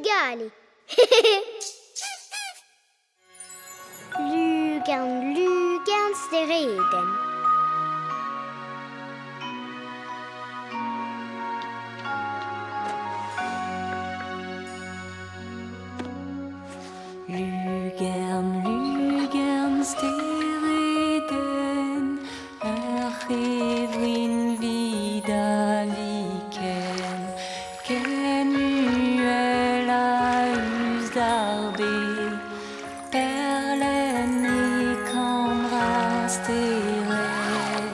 Lugali. Lugan steriden. Lugan steriden, Chevrin vida viken, Kenuela usdarbe, Perlen i kamra steret.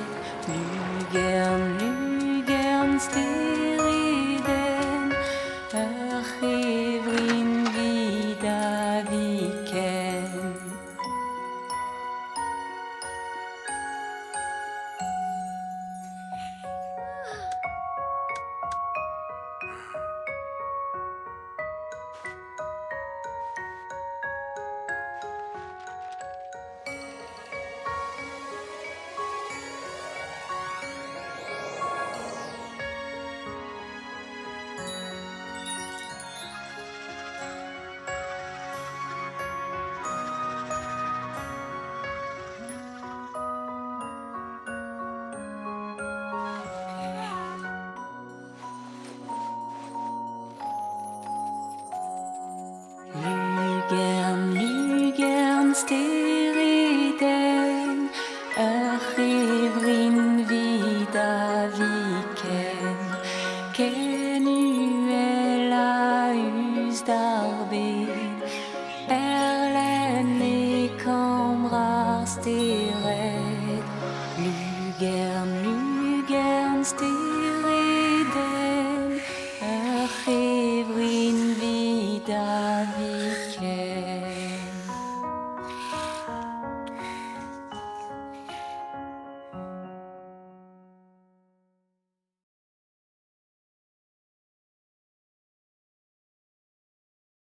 Lugan steriden, Chevrin vida viken. Lugan steriden, Chevrin vida viken, Kenuela usdarben, Perlen i kamrar steret. Lugan steriden, Chevrin vida viken.